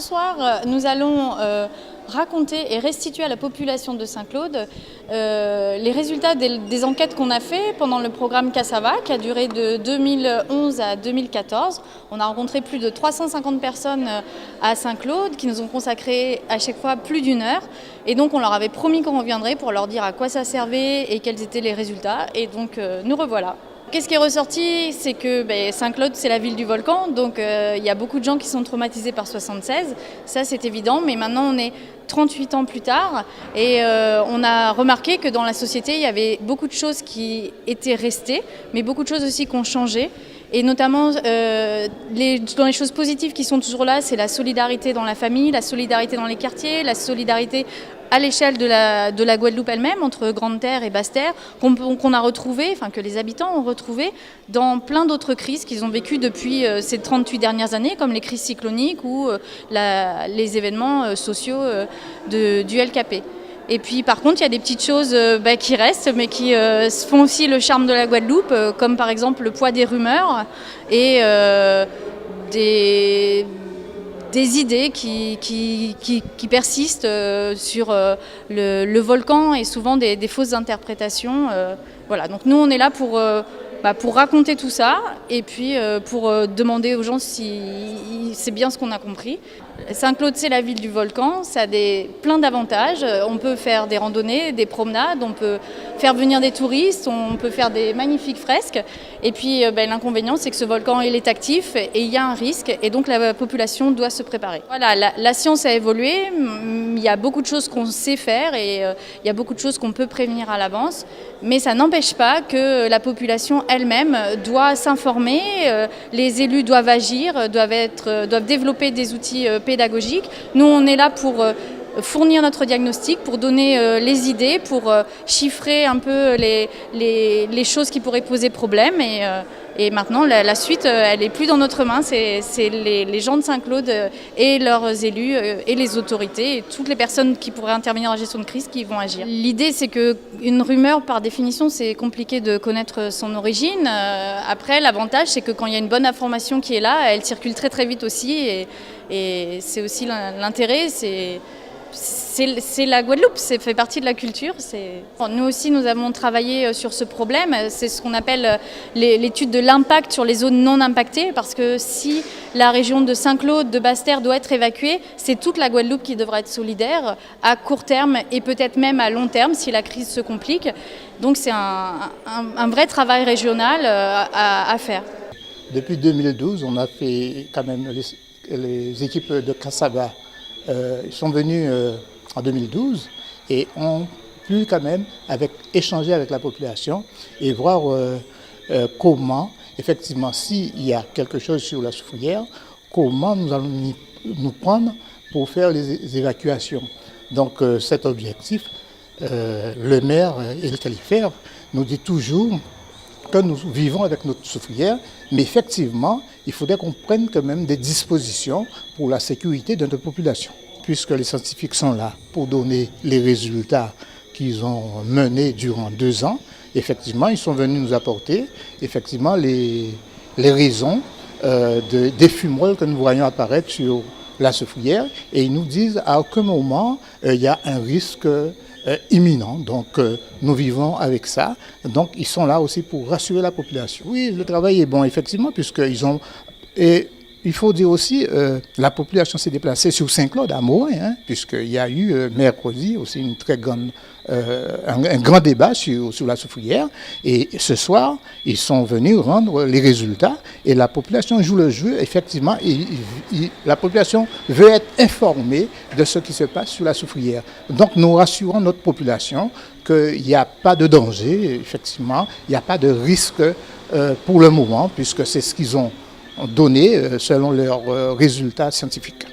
soir, nous allons raconter et restituer à la population de Saint-Claude les résultats des enquêtes qu'on a fait pendant le programme Cassava, qui a duré de 2011 à 2014. On a rencontré plus de 350 personnes à Saint-Claude qui nous ont consacré à chaque fois plus d'1 heure. Et donc on leur avait promis qu'on reviendrait pour leur dire à quoi ça servait et quels étaient les résultats. Et donc nous revoilà. Qu'est-ce qui est ressorti? C'est que Saint-Claude, c'est la ville du volcan, donc il y a beaucoup de gens qui sont traumatisés par 76, ça c'est évident, mais maintenant on est 38 ans plus tard et on a remarqué que dans la société, il y avait beaucoup de choses qui étaient restées, mais beaucoup de choses aussi qui ont changé. Et notamment, dans les choses positives qui sont toujours là, c'est la solidarité dans la famille, la solidarité dans les quartiers, la solidarité à l'échelle de la Guadeloupe elle-même, entre Grande-Terre et Basse-Terre, qu'on a retrouvé, enfin que les habitants ont retrouvé dans plein d'autres crises qu'ils ont vécues depuis ces 38 dernières années, comme les crises cycloniques ou les événements sociaux du LKP. Et puis par contre, il y a des petites choses qui restent, mais qui font aussi le charme de la Guadeloupe, comme par exemple le poids des rumeurs et des idées qui persistent sur le volcan et souvent des fausses interprétations. Voilà. Donc nous, on est là pour raconter tout ça et puis pour demander aux gens si c'est bien ce qu'on a compris. Saint-Claude, c'est la ville du volcan, ça a plein d'avantages. On peut faire des randonnées, des promenades, on peut faire venir des touristes, on peut faire des magnifiques fresques. Et puis l'inconvénient, c'est que ce volcan, il est actif et il y a un risque et donc la population doit se préparer. Voilà, la science a évolué, il y a beaucoup de choses qu'on sait faire et il y a beaucoup de choses qu'on peut prévenir à l'avance, mais ça n'empêche pas que la population elle-même doit s'informer, les élus doivent agir, doivent développer des outils pédagogiques. Nous, on est là pour fournir notre diagnostic, pour donner les idées, pour chiffrer un peu les choses qui pourraient poser problème. Et maintenant, la suite, elle n'est plus dans notre main. C'est les gens de Saint-Claude et leurs élus et les autorités et toutes les personnes qui pourraient intervenir dans la gestion de crise qui vont agir. L'idée, c'est qu'une rumeur, par définition, c'est compliqué de connaître son origine. Après, l'avantage, c'est que quand il y a une bonne information qui est là, elle circule très très vite aussi. Et c'est aussi l'intérêt. C'est la Guadeloupe, ça fait partie de la culture. Nous aussi, nous avons travaillé sur ce problème. C'est ce qu'on appelle l'étude de l'impact sur les zones non impactées, parce que si la région de Saint-Claude, de Basse-Terre doit être évacuée, c'est toute la Guadeloupe qui devra être solidaire à court terme et peut-être même à long terme si la crise se complique. Donc c'est un vrai travail régional à faire. Depuis 2012, on a fait quand même les équipes de Cassava. Ils sont venus en 2012 et ont pu quand même échanger avec la population et voir comment, effectivement, s'il y a quelque chose sur la soufrière, comment nous allons nous prendre pour faire les évacuations. Donc cet objectif, le maire et le califère nous dit toujours que nous vivons avec notre soufrière, mais effectivement, il faudrait qu'on prenne quand même des dispositions pour la sécurité de notre population. Puisque les scientifiques sont là pour donner les résultats qu'ils ont menés durant 2 ans, effectivement, ils sont venus nous apporter effectivement les raisons des fumerolles que nous voyons apparaître sur la soufrière, et ils nous disent à aucun moment il y a un risque imminent. Donc nous vivons avec ça. Donc ils sont là aussi pour rassurer la population. Oui, le travail est bon, effectivement, puisqu'ils ont... Il faut dire aussi, la population s'est déplacée sur Saint-Claude à Morin, puisqu'il y a eu mercredi aussi un grand débat sur la soufrière. Et ce soir, ils sont venus rendre les résultats et la population joue le jeu, effectivement. La population veut être informée de ce qui se passe sur la soufrière. Donc nous rassurons notre population qu'il n'y a pas de danger, effectivement, il n'y a pas de risque pour le moment, puisque c'est ce qu'ils ont donné selon leurs résultats scientifiques.